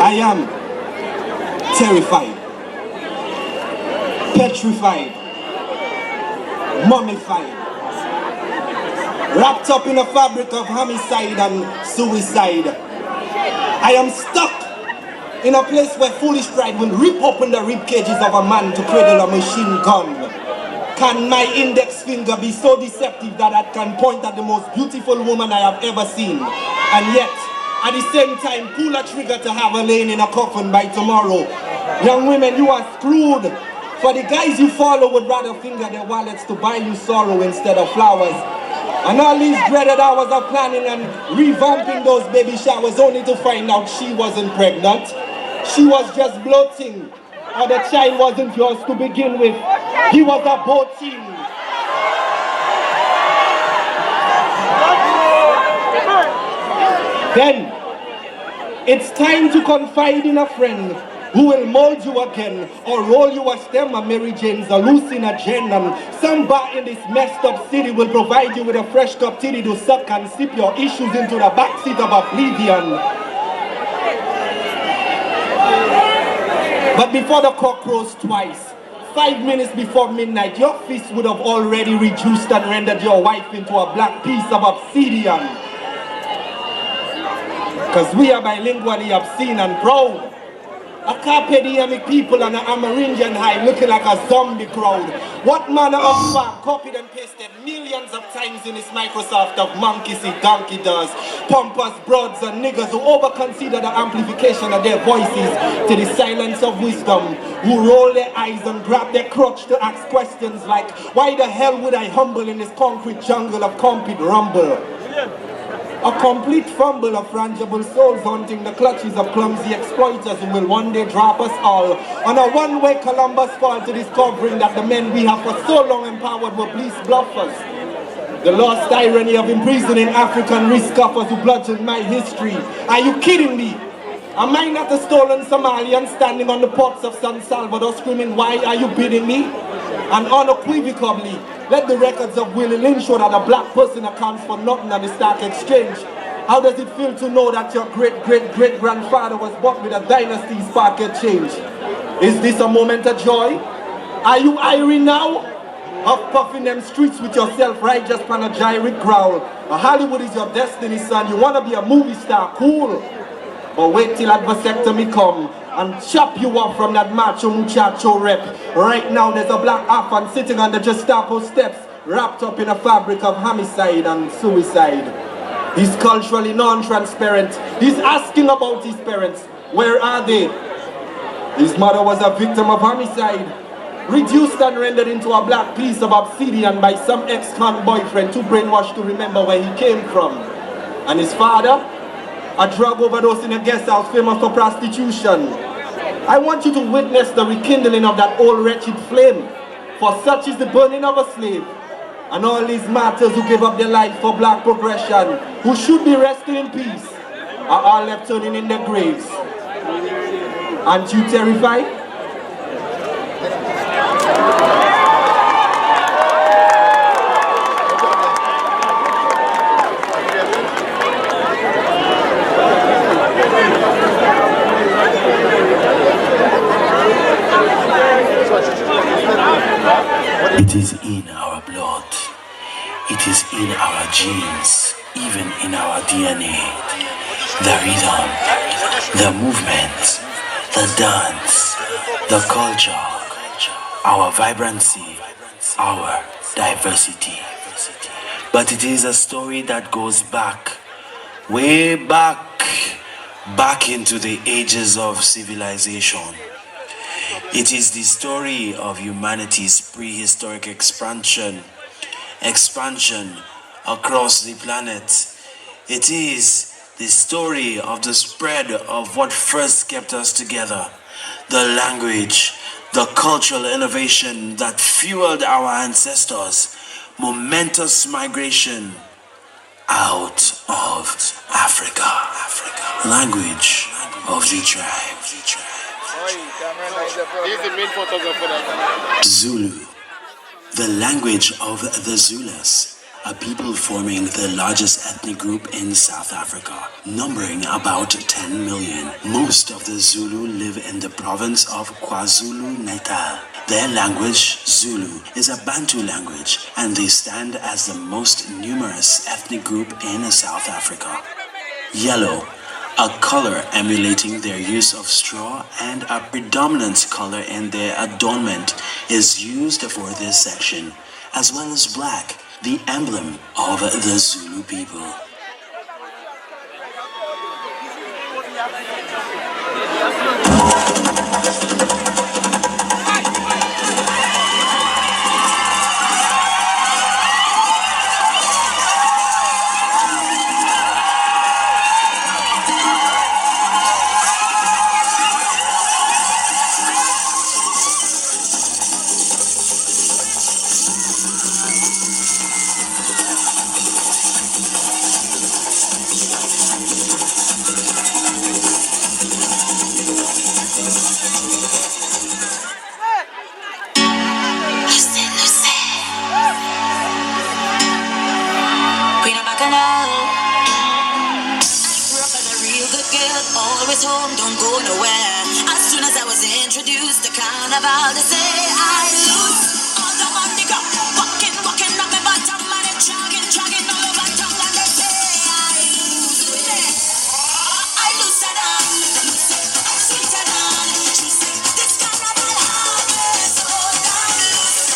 I am terrified, petrified, mummified, wrapped up in a fabric of homicide and suicide. I am stuck in a place where foolish pride will rip open the rib cages of a man to cradle a machine gun. Can my index finger be so deceptive that I can point at the most beautiful woman I have ever seen, and yet at the same time pull a trigger to have her laying in a coffin by tomorrow? Young women, you are screwed. For the guys you follow would rather finger their wallets to buy you sorrow instead of flowers. And all these dreaded hours of planning and revamping those baby showers only to find out she wasn't pregnant. She was just bloating, or the child wasn't yours to begin with. He was aborting. Then, it's time to confide in a friend who will mold you again, or roll you a stem of Mary Jane's, a hallucinogen, and some bar in this messed up city will provide you with a fresh cup titty to suck and sip your issues into the backseat of oblivion. But before the cock crows twice, 5 minutes before midnight, your fist would have already reduced and rendered your wife into a black piece of obsidian. Because we are bilingually obscene and proud. A carpe diem people and an Amerindian high looking like a zombie crowd. What manner of Fang copied and pasted millions of times in this Microsoft of monkey see donkey does. Pompous broads and niggas who overconsider the amplification of their voices to the silence of wisdom, who roll their eyes and grab their crotch to ask questions like, why the hell would I humble in this concrete jungle of concrete rumble? A complete fumble of frangible souls haunting the clutches of clumsy exploiters who will one day drop us all on a one-way Columbus fall to discovering that the men we have for so long empowered were police bluffers. The lost irony of imprisoning African risk offers who bludgeoned my history. Are you kidding me? Am I not a stolen Somalian standing on the ports of San Salvador screaming, why are you bidding me? And unequivocally, let the records of Willie Lynch show that a black person accounts for nothing on the stock exchange. How does it feel to know that your great-great-great-grandfather was bought with a dynasty's pocket change? Is this a moment of joy? Are you irie now? Of puffing them streets with your self-righteous panegyric growl. Hollywood is your destiny, son. You want to be a movie star, cool. But wait till vasectomy come and chop you off from that macho muchacho rep. Right now there's a black Afan sitting on the Gestapo steps, wrapped up in a fabric of homicide and suicide. He's culturally non-transparent. He's asking about his parents. Where are they? His mother was a victim of homicide, reduced and rendered into a black piece of obsidian by some ex-con boyfriend too brainwashed to remember where he came from. And his father? A drug overdose in a guest house famous for prostitution. I want you to witness the rekindling of that old wretched flame, for such is the burning of a slave. And all these martyrs who gave up their life for black progression, who should be resting in peace, are all left turning in their graves. Aren't you terrified? It is in our blood, it is in our genes, even in our DNA. The rhythm, the movement, the dance, the culture, our vibrancy, our diversity. But it is a story that goes back, way back into the ages of civilization. It is the story of humanity's prehistoric expansion across the planet. It is the story of the spread of what first kept us together, the language, the cultural innovation that fueled our ancestors' momentous migration out of Africa. Language of the tribe. Zulu. The language of the Zulus, a people forming the largest ethnic group in South Africa, numbering about 10 million. Most of the Zulu live in the province of KwaZulu-Natal. Their language, Zulu, is a Bantu language, and they stand as the most numerous ethnic group in South Africa. Yellow, a color emulating their use of straw and a predominant color in their adornment, is used for this section, as well as black, the emblem of the Zulu people. Always home, don't go nowhere. As soon as I was introduced to Carnival, they say I lose all the money go. Walking on my bottom and it's jogging all over town, and they say I lose it. I lose it on, lose it, I sweet it on. She say this Carnival hard, so down loose.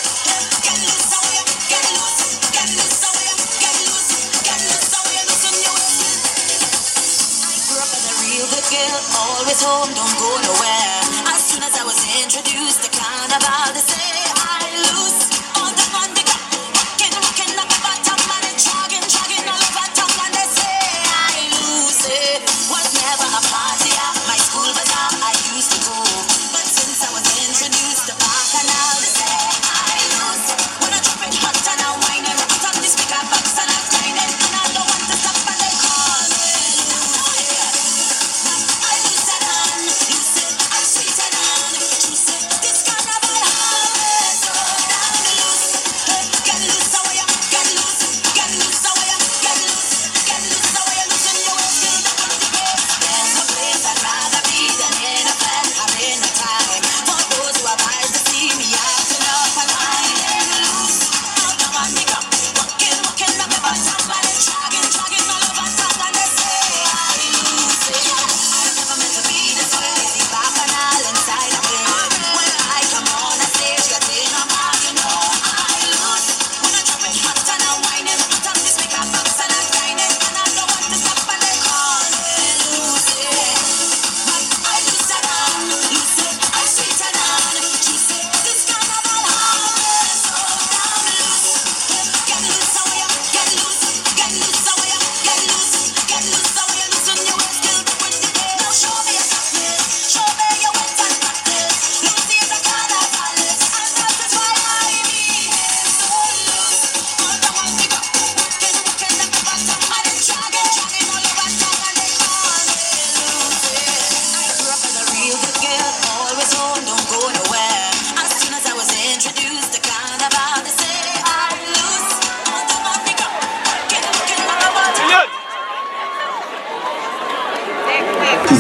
Get loose, so you get loose, get loose, so you get loose, get loose, so you loosen your waist. Grew up as a real good girl, always home, don't go nowhere. As soon as I was introduced to Carnival, they say I lose all the fun they got. Walking up the bottom and it's jogging all over town, and they say I lose it. Was never a party at my school bazaar I used to go, but since I was introduced to Bacchanal, they say I lose. When I drop it hot and I whine it, put on the speaker box and I grind it, and I don't want to stop and they call me.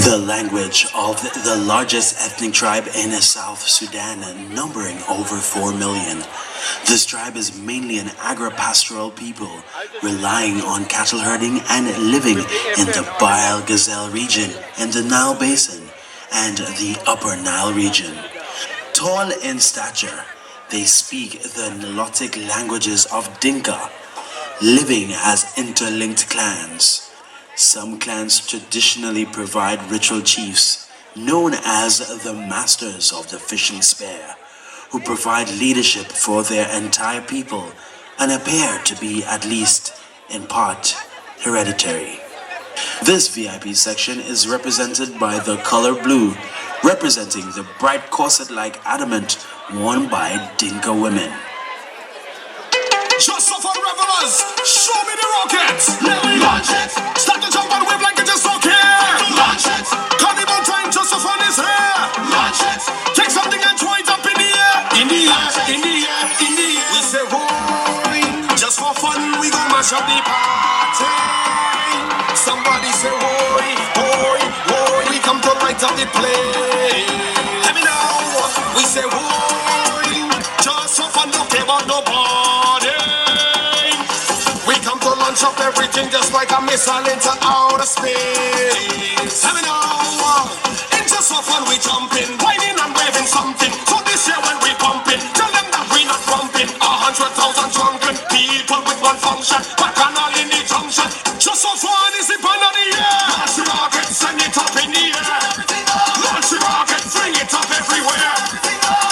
The language of the largest ethnic tribe in South Sudan, numbering over 4 million. This tribe is mainly an agro-pastoral people, relying on cattle herding and living in the Bahr el Ghazal region in the Nile Basin and the Upper Nile region. Tall in stature, they speak the Nilotic languages of Dinka, living as interlinked clans. Some clans traditionally provide ritual chiefs, known as the Masters of the Fishing Spear, who provide leadership for their entire people and appear to be, at least in part, hereditary. This VIP section is represented by the color blue, representing the bright corset-like adamant worn by Dinka women. Just so for revelers, show me the rocket. Let me launch it. Start to jump and wave like it just don't care. Launch it. Carnival time, just so fun is here. Launch it. Take something and throw it up in the air. In the air, in the air, in the air. We say, boy, just for fun, we gon' mash up the party. Somebody say, boy, boy, boy, we come to light up the place. Let me know. We say, boy, just for fun, don't care about nobody. Up everything just like a missile into outer space. Let me know. It's just so fun we jumping, whining and waving something. So this year when we pumping, tell them that we not pumping. 100,000 drunken people with one function, back and all in the junction. Just so fun is the band of the year. Launch the rocket, send it up in the air. Launch the rocket, fling it up everywhere.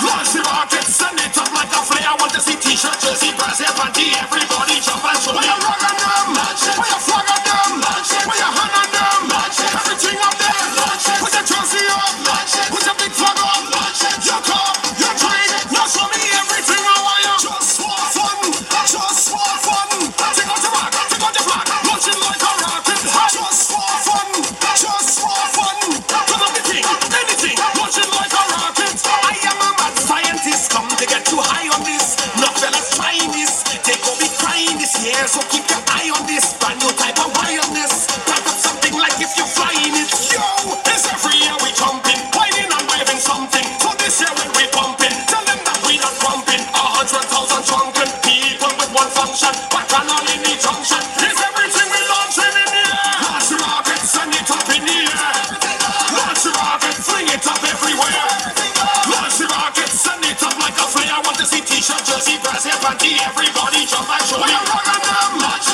Launch the rocket, send it up like a flare. I want to see t-shirt, jersey, brass, hair, panty. Everybody jump and show me. Put your flag on them, put your hand on them, everything up there, put your jersey up, put your big flag up, your cup, your drink, now show me everything I want you. Just for fun, just for fun. Take out your flag, take out your flag, launch it like a rocket. Just for fun, just for fun. Turn up the thing, anything, launch it like a rocket. I am a mad scientist, come to get too high on this. Not fellas trying this, they go be crying this year, so keep your eye on this. Brand new type of wildness. Type of something like if you're flying it. Yo, it's every year we jumping, whining and waving something. So this year when we pumping, tell them that we not pumping. 100,000 drunken people with one function, back and all in the junction. It's everything we launching in the air. Launch the rocket, send it up in the air. Launch the rocket, fling it up everywhere. Launch the rocket, send it up like a flare. I want to see t-shirt, jersey, brass, hair, panty. Everybody jump and show me.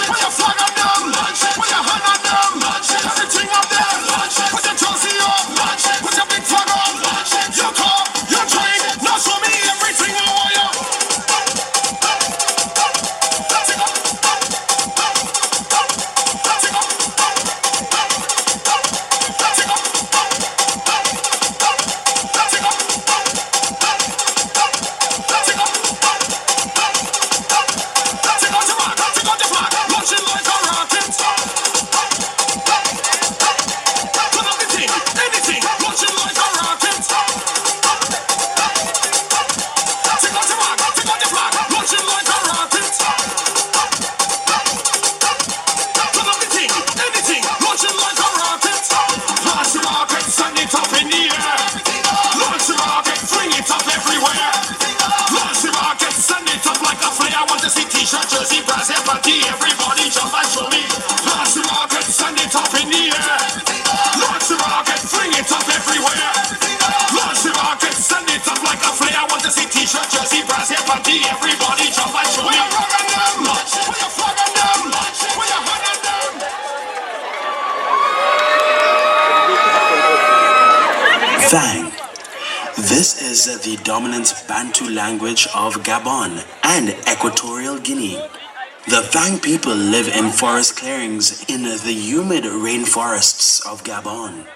Put your flag on them, put your hand on them, everything up there, put your jersey up, put your big flag up, your cup, your drink, now show me everything I want you. Jersey, brass, hair, panty, everybody jump and show me. Launch the rocket, send it up in the air. Launch the rocket, fling it up everywhere. Launch the rocket, send it up like a flare. I want to see t-shirt, jersey, brass, hair, panty, everybody jump and show me. Put your rock on them, put your flag on them, put your hand on them. Fang. This is the dominant Bantu language of Gabon and Equatorial Guinea. The Fang people live in forest clearings in the humid rainforests of Gabon.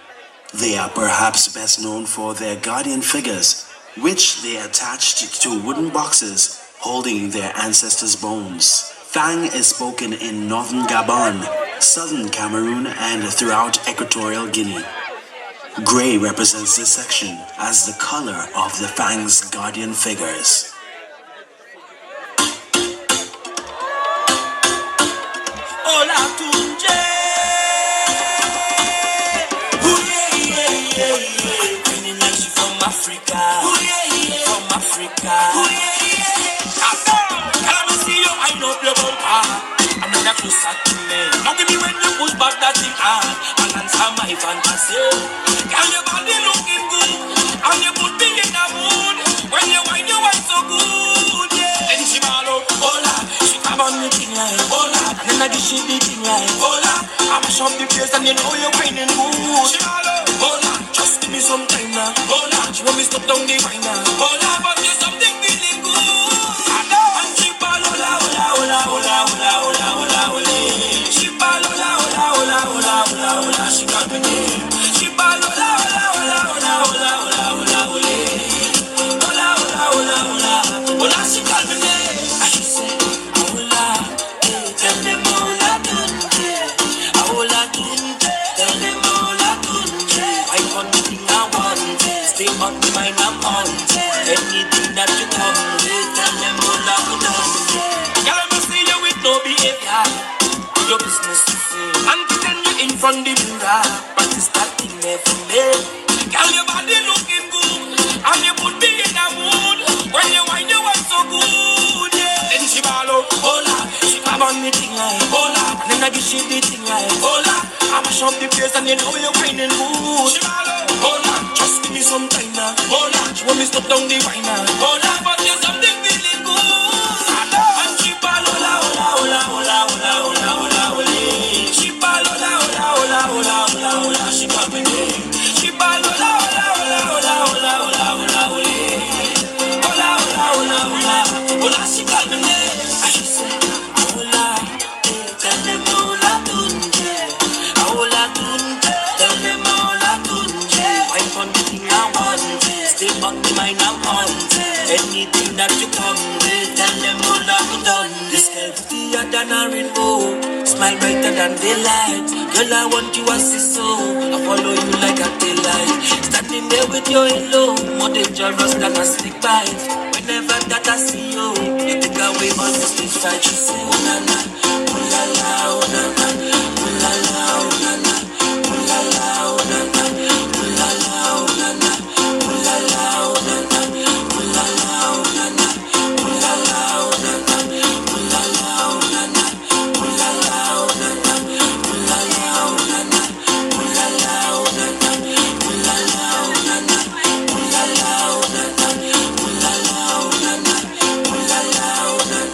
They are perhaps best known for their guardian figures, which they attached to wooden boxes holding their ancestors' bones. Fang is spoken in northern Gabon, southern Cameroon, and throughout Equatorial Guinea. Gray represents this section as the color of the Fang's guardian figures. Hola Tunje, feeling like she from Africa, from Africa. Can I see you? I know your bumper. I'm not close to me. Now give me when you push back that thing hard and answer my fantasy. Girl, your body looking good, and you put me in a mood. When you wine, you wine so good, yeah. Then she ball out, hola. She grab on the thing like hola. Then I give she the thing like hola. I mash up the place and you know you're whining good. She ball out, hola. Just give me some time now. Hold on, she want me stop down the wine now. Hold on, but there's something feeling good. I know. And she ball, hola, hola, hola, hola, hola, hola, hola, hola. She ball, hola, hola, hola, hola, hola, hola. She got me name. She ball, hola, hola, hola, hola, hola, hola, hola, hola. Hola, hola, hola, hola, hola. She got me name. And she said, hola, tell them hola, tunje, hola, tunje, tell them hola, tunje. I want the thing I want, stay on the mind I'm on. Anything that you come with, tell them hola, tunje. Girl, I must see you with no behavior. Your business to say, and pretend you in front the mirror, but it's that thing there for me. Girl, your body looking good, and you put me in a mood. When you wine, you want so good, yeah. Then she ball out, hola. She come on me thing like hola, and then I give she the thing like hola. I mash up the place and you know you're whining good. She ball out, hola. Just give me some time now, hola. She want me stop down the wine now, hola. But there's something feeling good. And she ball hola, hola, hola, hola, hola, hola, hola, hola. She ball hola, hola, hola, hola, hola, hola. She call me name. She ball hola, hola, hola, hola, hola, hola, hola, hola. Hola, hola, hola, hola, hola. She call me name. And she said, hola, tell them hola, tunje, hola, tunje, tell them hola, tunje. Wipe on the thing I want, stay on the mind I'm on. Anything that you come with, tell them hola, tunje. This healthier than a rainbow, smile brighter than daylight. Girl, I want you as a soul, I follow you like a taillight. Standing there with your halo, more dangerous than a snake bite. Whenever that I see you, you take away all the stage fright. You say, oh na na, oh la la, oh na na, oh la la, oh na na, oh la la, oh na na, oh la la, oh na na, oh la la, oh na na, oh la la, oh na na, oh la la, oh na na, oh la la, oh na na, oh la la, oh na na, oh la la, oh na na, oh la la, oh na na, oh la la, oh na na, oh la la, oh na na, oh la la, oh na na, oh la la, oh na na, oh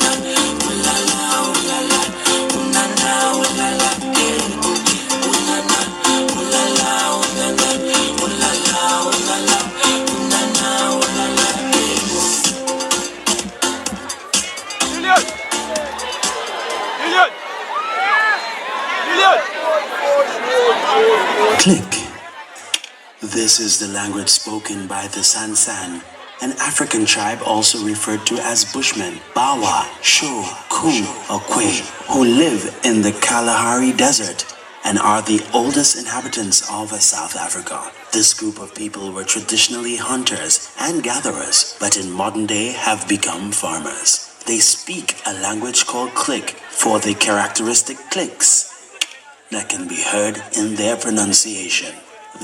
la la, oh la la, oh na na, oh la la, oh na na, oh la la, oh na na, oh la la, oh la la, oh na na, oh la la. Click. This is the language spoken by the Sansan, an African tribe also referred to as Bushmen, Bawa, Sho, Kum, or Kwe, who live in the Kalahari Desert and are the oldest inhabitants of South Africa. This group of people were traditionally hunters and gatherers, but in modern day have become farmers. They speak a language called Click for the characteristic clicks that can be heard in their pronunciation.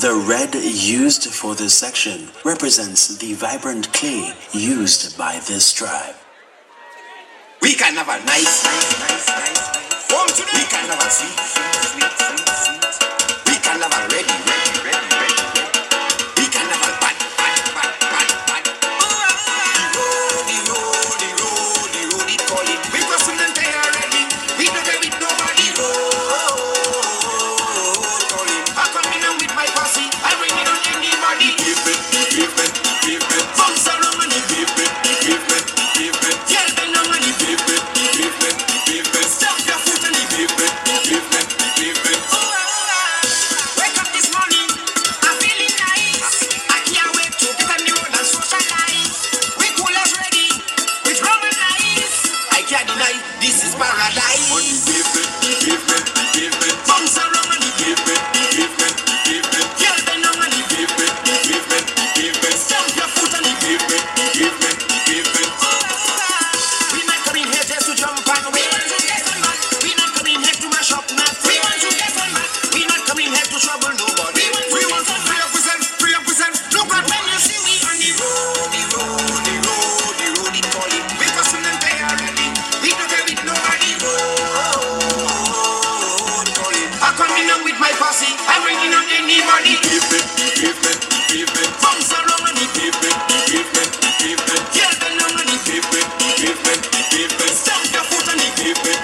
The red used for this section represents the vibrant clay used by this tribe. We can have a nice. We can have a sweet. We can have a ready. We can have a bad. The road, it call it. We go soon and they are ready. We don't get with nobody. Road call it. I come in and with my posse. I bring it on anybody. Give it. Bounce around and give it. Yeah, they know money. Give it. Stop your foot and give it. Wake up this morning, I'm feeling nice. I can't wait to get on the road and socialize. We cool as ready, with rum and ice. I can't deny this is paradise. Give it. Bounce around and give it. Yeah, they know money. Give it. Stamp your foot and give it. We not coming here just to jump and we want to get on mad. We not coming here to mash up nuts. We want to get on mad. We not coming here to trouble nobody. We want to free up ourselves. Look at when you see we on the road, it call it. We go soon and they are ready. We don't get with nobody. Road call it. I come in and with my posse. I'm bringing on anybody. Give it. Bounce around and give it. Yeah, they know money. Give it. Stamp your foot and give it.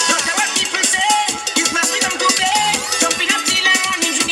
Don't care what people say. It's my freedom to play. Jumping up till I'm running to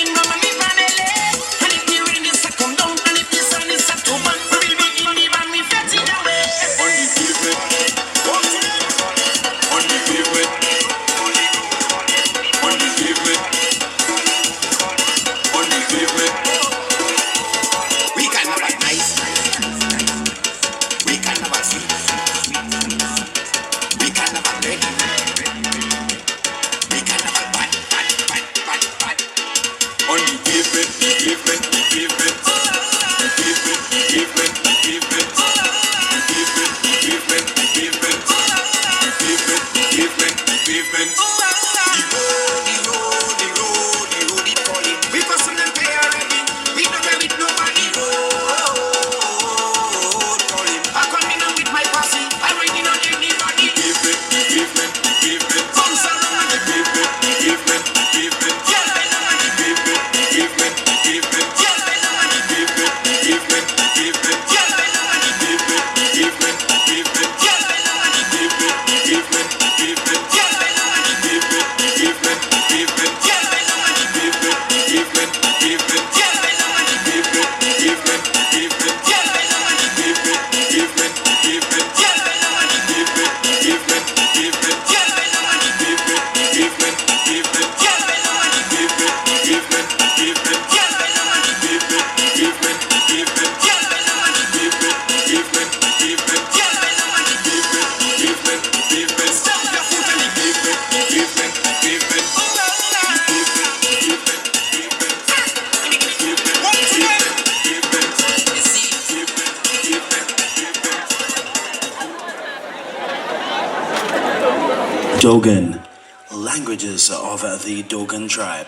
Dogon. Languages of the Dogon tribe.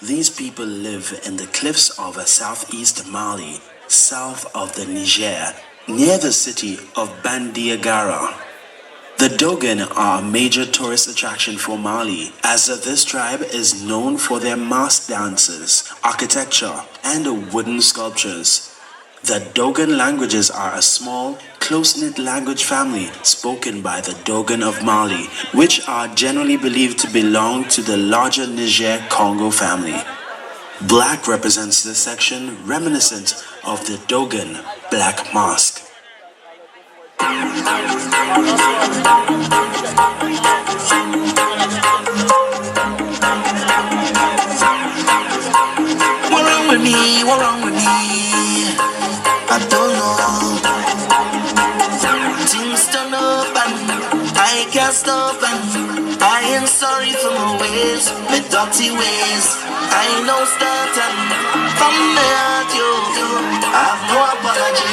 These people live in the cliffs of southeast Mali, south of the Niger, near the city of Bandiagara. The Dogon are a major tourist attraction for Mali, as this tribe is known for their mask dances, architecture, and wooden sculptures. The Dogon languages are a small, close-knit language family spoken by the Dogon of Mali, which are generally believed to belong to the larger Niger-Congo family. Black represents this section reminiscent of the Dogon black mask. What wrong with me? What wrong with me? I don't know. Things turn up and I can't stop and I am sorry for my ways, my dirty ways. I know start and from the heart, yo, I have no apology.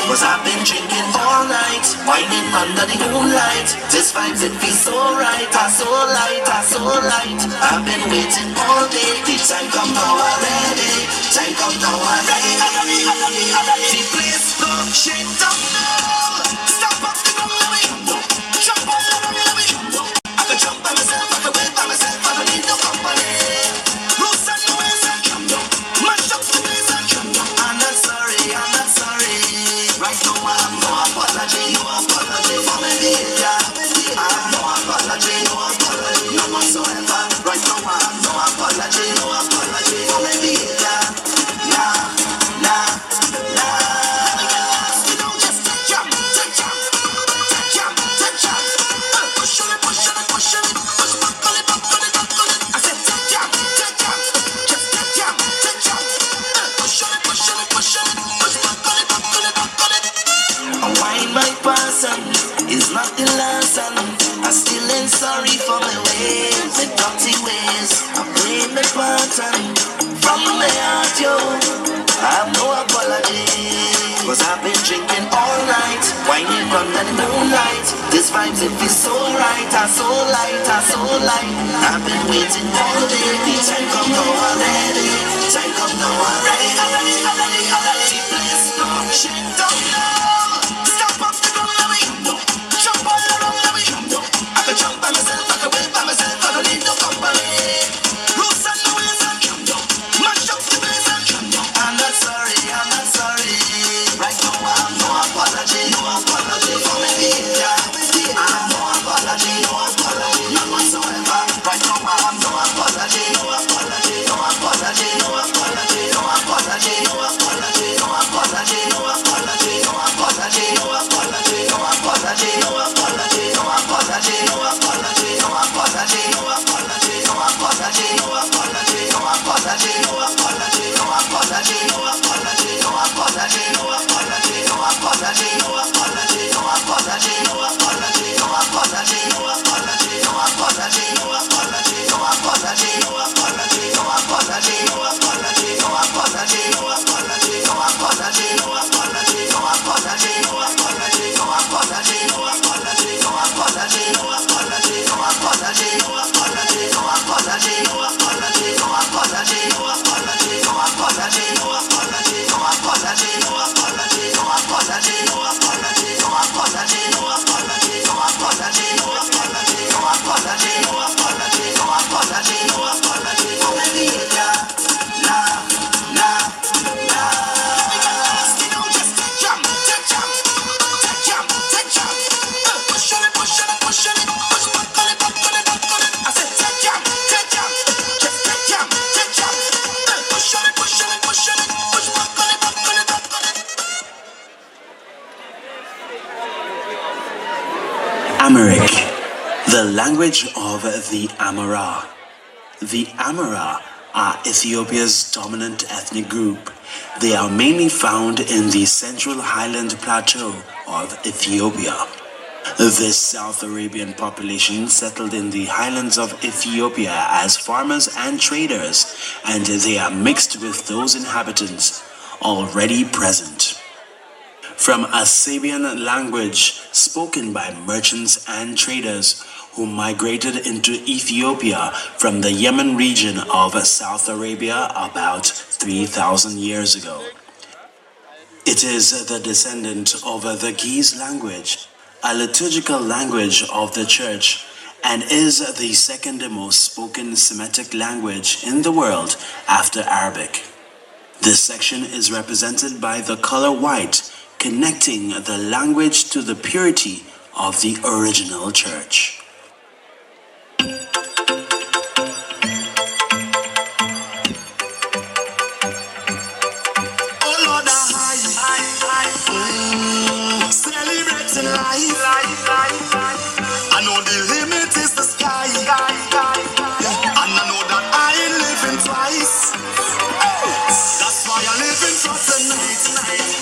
Cause I've been drinking all night, whining under the moonlight. This vibes, it feels so right, so light, so light. I've been waiting all day, the time come now already. Time come now already. The place go shake down now. Stop up the ground, let me jump on the ground, let me. I can jump by myself, I can wait by myself, I don't need no company. Rules and ways and mash up the place and I'm not sorry, I'm not sorry. Right now I have no apology for my behavior. I have no apology, none whatsoever. Right now I have no apology for my behavior. Nah. You don't just jump. Push on it, push back on it. I said jump. Just jump. Push on it, push back on it. A wine my person is not the lesson. I still ain't sorry for my ways, my dirty ways. I blame the pattern from my heart, yo. I have no apology. Cause I've been drinking all night, whining under the moonlight. This vibes, it feels so right, so light. I've been waiting all day, the time come now already. The place no shake down now. Stop up the ground, let me jump all around, let me. I can jump by myself, I can wait by myself, I don't need no company. Rules and ways and mash up the place and I'm not sorry. Right now I have no apology for my behavior. I have no apology, none whatsoever. Right now I have no apology, no apology. Amharic, the language of the Amhara. The Amhara are Ethiopia's dominant ethnic group. They are mainly found in the central highland plateau of Ethiopia. This South Arabian population settled in the highlands of Ethiopia as farmers and traders, and they are mixed with those inhabitants already present. From a Sabian language spoken by merchants and traders who migrated into Ethiopia from the Yemen region of South Arabia about 3,000 years ago. It is the descendant of the Ge'ez language, a liturgical language of the church, and is the second most spoken Semitic language in the world after Arabic. This section is represented by the color white, connecting the language to the purity of the original church. Celebrating life. I know the limit is the sky. And I know that I ain't living twice. That's why I'm living for tonight.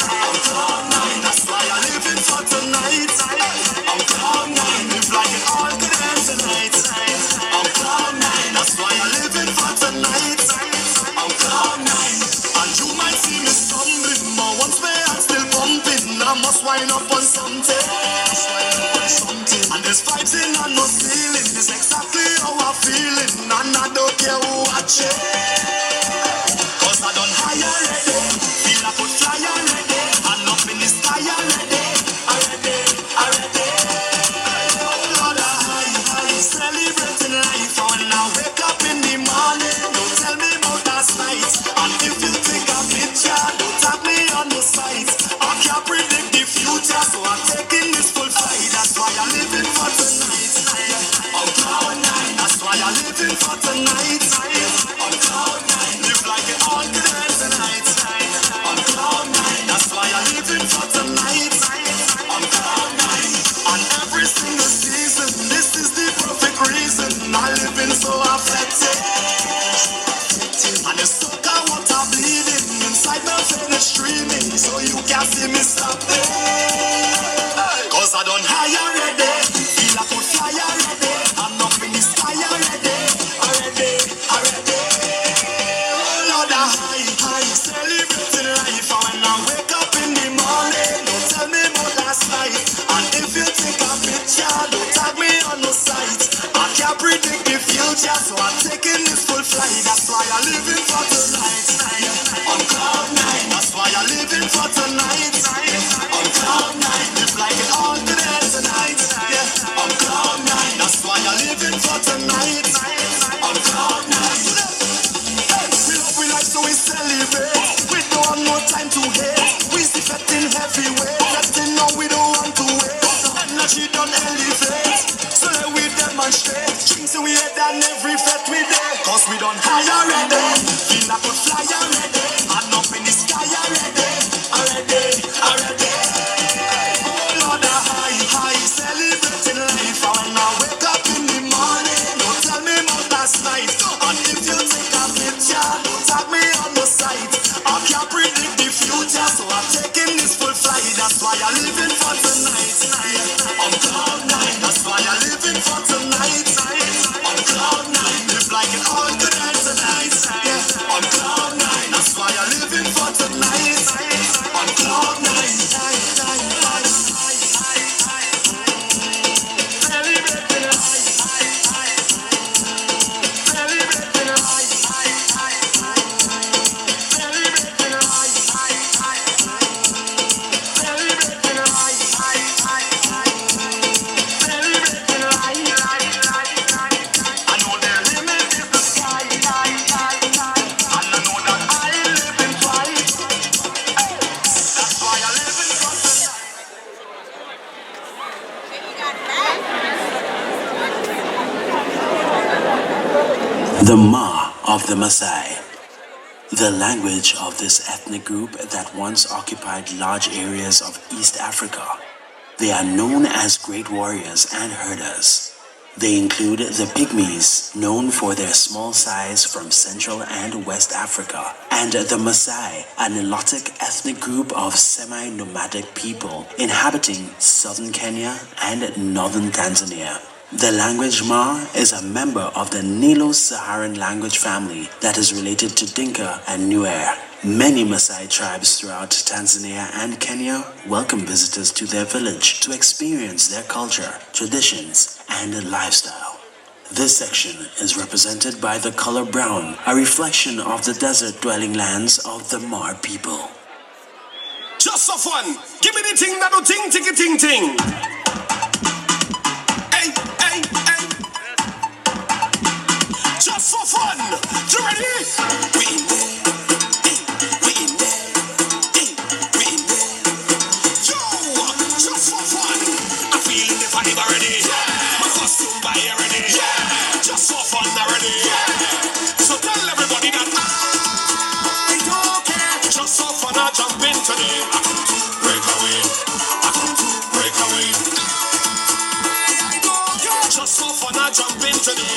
I'm cloud nine. That's why I'm living for tonight. I'm cloud nine. Live like it all could end tonight. I'm cloud nine. That's why I'm living for tonight. I'm cloud nine. And you might see me stumbling, but once my heart still pumping, I must wind up on something. And there's vibes in and no feeling. It's exactly how I'm feeling, and I don't care who watch it. Cause I don't high already. Feel I could fly already. And up in the sky already. Already. Oh Lord, I celebrating life. And when I wake up in the morning, don't tell me about last night. And if you take a picture, don't tag me on the site. I can't predict the future, so I'm taking this full flight. That's why I'm living for tonight. On cloud nine. That's why I'm living for tonight. On cloud nine. Live like it all could end tonight. On cloud nine. That's why I'm living for tonight. On cloud nine. On every single season, this is the perfect reason I'm living so affected. And the soca water bleeding inside my vein is streaming, so you can't see me stop there. Cause I don't high already. Feel I could fly already. I'm up in the sky already. Oh Lord, I celebrating life. And when I wake up in the morning, don't tell me about last night. And if you take a picture, don't tag me on the site. I can't predict the future, so I'm taking this full flight. That's why I'm living for tonight. On cloud nine. That's why I'm living for tonight. On cloud nine. Live like it all could end tonight. On cloud nine. That's why I'm living for tonight. On cloud nine. We love we life, so we celebrate. We don't have no time to hate. We see fetting heavyweight. Letting know we don't want to wait. Energy don't elevate, so let we demonstrate. Drinks in we head and every fet we there. Cause we don't high already. Feel I could fly already. And up in the sky already. Oh Lord, I celebrating life. And when I wake up in the morning, don't tell me about last night. And if you take a picture, don't tag me on the site. I can't predict the future, so I'm taking this full flight. That's why I'm living for tonight. On cloud nine. That's why I'm living for tonight. On cloud nine. Live like it all could end tonight. On cloud nine. That's why I'm living for tonight. On cloud nine. The Ma of the Masai. The language of this ethnic group that once occupied large areas of East Africa. They are known as great warriors and herders. They include the Pygmies, known for their small size from Central and West Africa, and the Masai, a Nilotic ethnic group of semi-nomadic people inhabiting southern Kenya and northern Tanzania. The language Ma is a member of the Nilo-Saharan language family that is related to Dinka and Nuer. Many Masai tribes throughout Tanzania and Kenya welcome visitors to their village to experience their culture, traditions, and lifestyle. This section is represented by the color brown, a reflection of the desert-dwelling lands of the Mar people. Just for fun, give me the ting that do ting ting ting ting. Hey, hey, hey. Just for fun, you ready? We in there, we in there, we in there. Yo, just for fun, I'm feeling the vibe already. My costume by already. Just for fun already. So tell everybody that I don't care. Just for fun, I jump into the breakaway. I come to breakaway. I don't care. Just for fun, I jump into the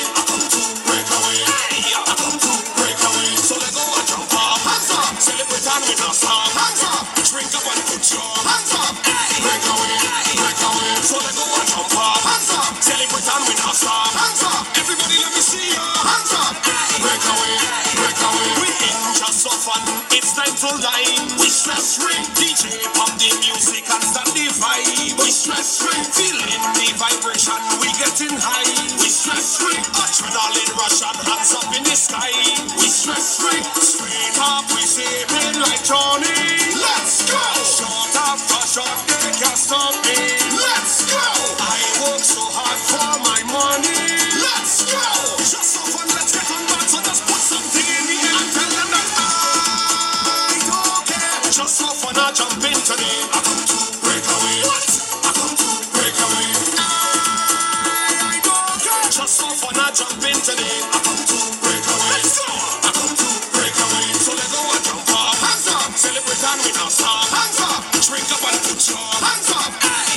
breakaway. I come to breakaway. So let go and jump up. Hands up. Celebrate and with us up. Hands up. Drink up and put your hands up. Breakaway, breakaway. So let go and jump up. Hands up. Celebrate and with us up. Hands up. Everybody let me see you. Hands up. Breakaway, breakaway. We in just so fun. It's time to line. We stress free. DJ pump the music and start the vibe. We stress free. Feeling the vibration. We getting high. We stress free. Adrenaline rush and hands up in the sky. We stress free. Straight up we saving like Johnny. Let's go. Short after short they can't stop me. Let's go. I work so hard for my money. Let's go. Just so fun, let's get on back. So just put something in the air and tell them that I don't care. Just so fun, I jump into the I come to breakaway. What? I come to breakaway. I don't care. Just so fun, I jump into the I come to breakaway. Let's go. I come to breakaway. So let go and jump up. Hands up. Celebrate and we don't stop. Hands up. Drink up and put your hands up.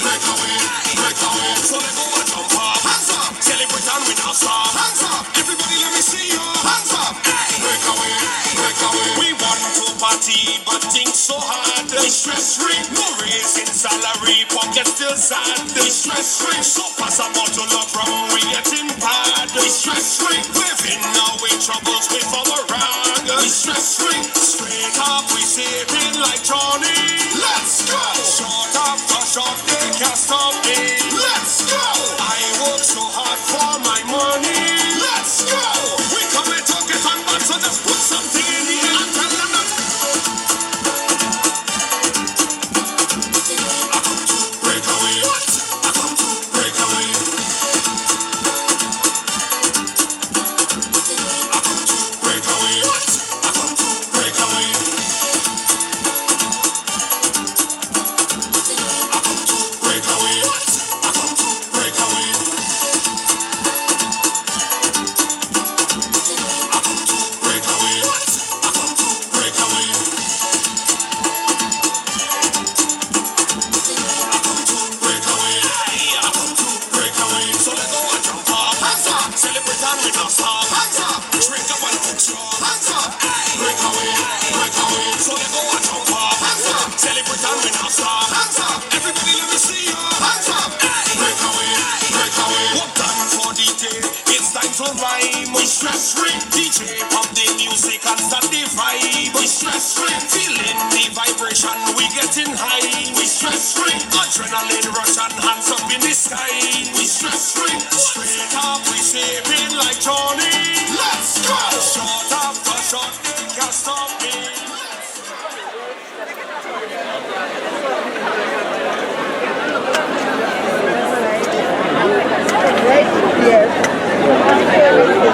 Breakaway, breakaway. So let go and jump up. Hands up. Celebrate and we don't stop. Hands up. Everybody let me see you. Hands up. Breakaway, breakaway. We want to party but think so hard. We stress free. No raise in salary. Pocket still sad. We stress free. So pass a bottle of rum. We getting bad. We stress free. Waving away troubles with our rag. We stress free. Straight up we saving like Johnny. Let's go. Short after short they can't stop me. Let's go. I work so hard for my money. Let's go. We come and talk it on back, so just put something in the air and tell them that I come to breakaway. What? I come to breakaway. I come to breakaway. What? I come to breakaway. I come to breakaway. What? I come to breakaway. I come to breakaway. What? I come to breakaway. I come to breakaway. I come to breakaway. So let go and jump up. Hands up. Celebrate and we don't stop. Hands up. Drink up and put your hands up. Breakaway, breakaway. So let go and jump up. Hands up. Celebrate and we don't stop. Hands up. Everybody let me see you. Hands up. Breakaway, breakaway. What done for the day? It's time to rhyme. We stress free. DJ pump the music and start the vibe. We stress free. Feeling the vibration. We getting high. We stress free. Adrenaline rush and hands up in the sky. We stress free. Straight up we saving like Johnny. Let's go. Short after short they can't stop me.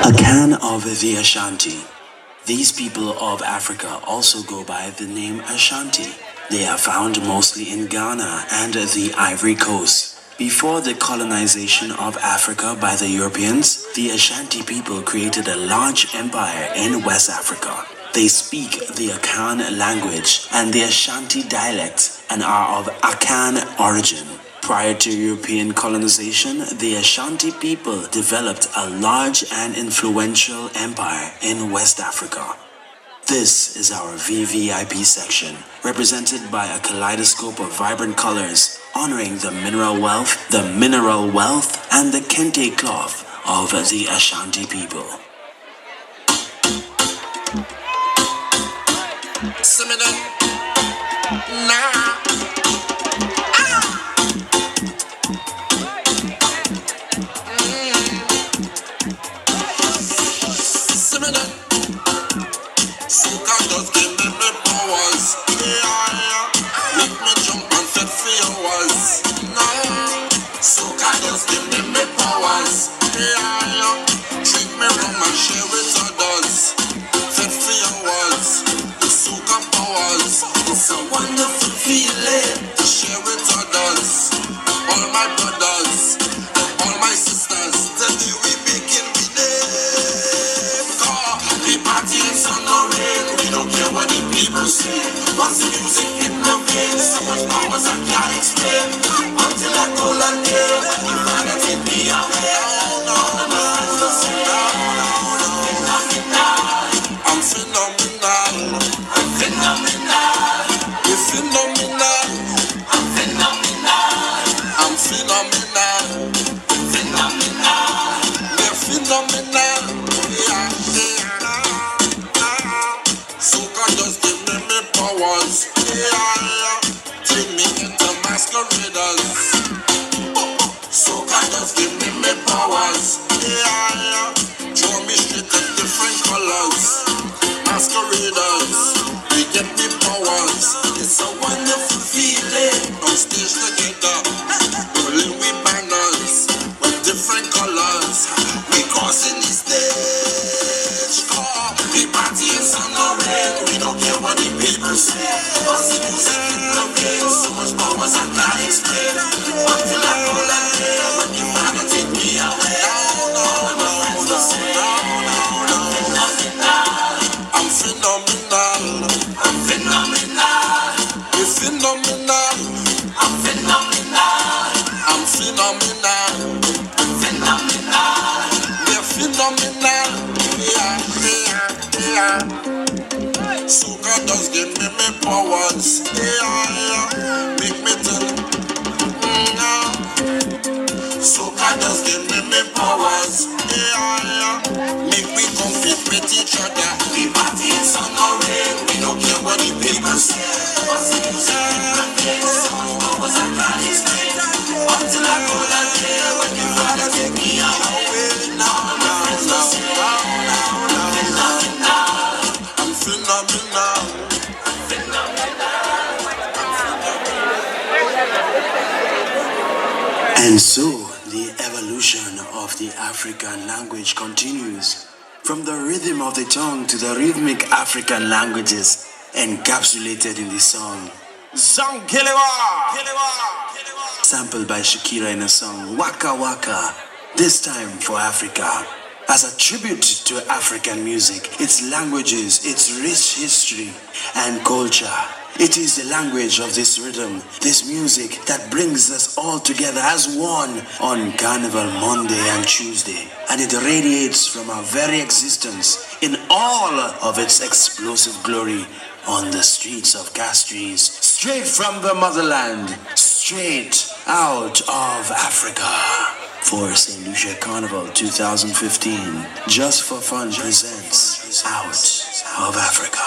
A can of the Ashanti. These people of Africa also go by the name Ashanti. They are found mostly in Ghana and the Ivory Coast. Before the colonization of Africa by the Europeans, the Ashanti people created a large empire in West Africa. They speak the Akan language and the Ashanti dialect and are of Akan origin. Prior to European colonization, the Ashanti people developed a large and influential empire in West Africa. This is our VVIP section, represented by a kaleidoscope of vibrant colors, honoring the mineral wealth, and the kente cloth of the Ashanti people. See me then. Nah. See me then. Soca just give me powers. Yeah. Make me jump and set free hours. Nah. Soca just give me powers. Yeah. Treat me wrong and share with others. Set free hours. Soca powers. It's a wonderful feeling to share with others. All my brothers, all my sisters, tell you we begin with them. We party in sun or rain, we don't care what the people say. Once the music hit the vein, so much powers I can't explain. Until I go like that, you wanna take me away. No. I'm phenomenal. You're phenomenal. I'm phenomenal. We're phenomenal. Yeah. Soca just give me powers. Yeah. Turn me into masqueraders. Soca just give me powers. Yeah. Draw me straight to different colors. Masqueraders, we get me powers. It's a wonderful feeling. On stage together, rolling we banners with different colors. We crossing the stage. We party in sun or rain. We don't care what the people say. Once the music hit the vein, so much powers I can't explain. Until I go like that, when you wanna take me away. No. I'm phenomenal. You're phenomenal. I'm phenomenal. We're phenomenal. Yeah. Soca does give me powers. Yeah. Make me tell. Soca does give me powers. Yeah. Make me compete with each other. We party in sun or rain. We don't care what the people say. What's the music? So much powers I can't explain. Until I go like that, when you wanna take me away. No. I'm phenomenal. And so, the evolution of the African language continues, from the rhythm of the tongue to the rhythmic African languages encapsulated in the song sampled by Shakira in a song Waka Waka, this time for Africa. As a tribute to African music, its languages, its rich history and culture. It is the language of this rhythm, this music that brings us all together as one on Carnival Monday and Tuesday. And it radiates from our very existence in all of its explosive glory on the streets of Castries, straight from the motherland, straight out of Africa. For St. Lucia Carnival 2015, Just for Fun presents Out of Africa.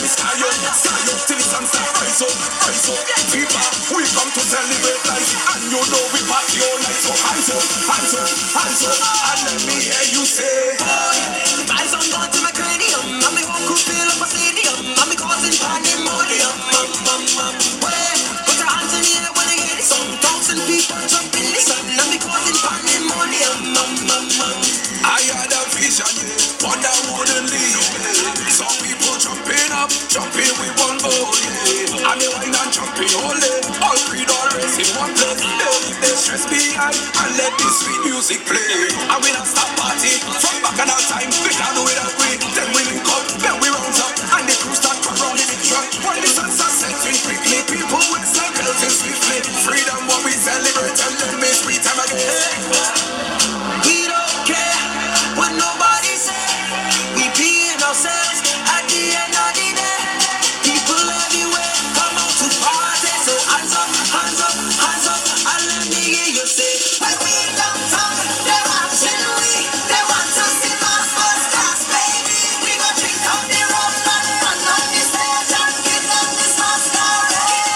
sky up till the sun start rise up. People, we come to celebrate life, and you know we party all night. So hands up, and let me hear you say, Rise on God to my cranium, and me walk could fill up a stadium, and me causing pandemonium. Put your hands in the air when I hear the song. 1,000 people jump in the sun, and me causing pandemonium. I had a vision, one that wouldn't leave. Some people jumping with one ball, yeah. And they wine and jumping all day, all creed, all race in one place. They leave their stress behind and let the sweet music play. And we don't stop party from back in our time. We can't do it that way. Then we link up, then we round up, and the crew start to run in the truck. While the sun starts setting quickly, people with circles and swiftly. Freedom, what we celebrate, and let me sweet time again. We don't care what nobody say. We being ourselves at the end of the day. People everywhere come out to party. So hands up, and let me hear you say, when we downtown, they're watching we. They want to see us first class, baby. We gon' drink up the rum and run on the stage and give them this masquerade.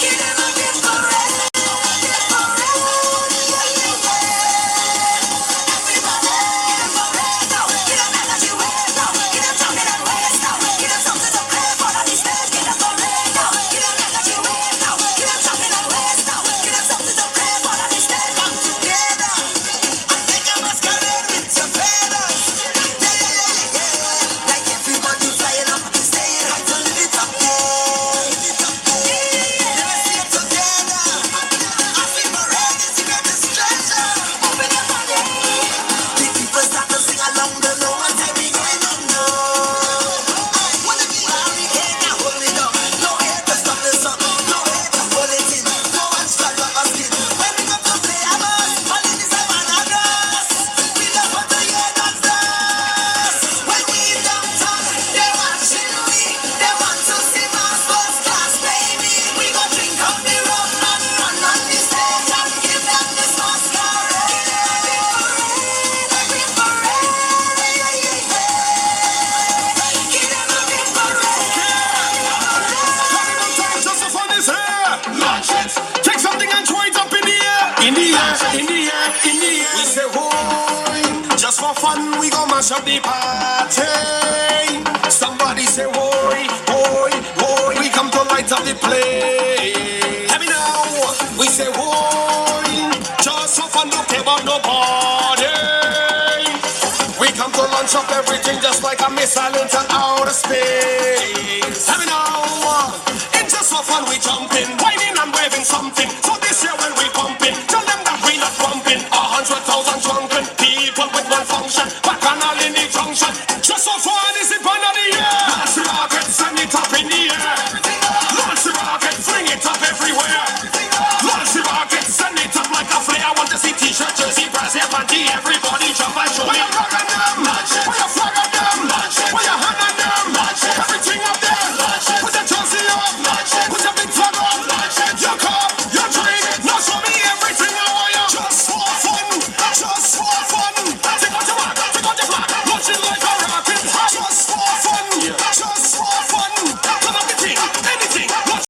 Give them a big parade. Take something and throw it up in the air. In the air. We say, "Hoy, just for fun, we gon' mash up the party." Somebody say, "Hoy, we come to light up the place." Let me know. We say, "Hoy, just for fun, don't care about no party." We come to launch up everything just like a missile into outer space. Let me know. It's just for fun, we jumping, whining and waving something. So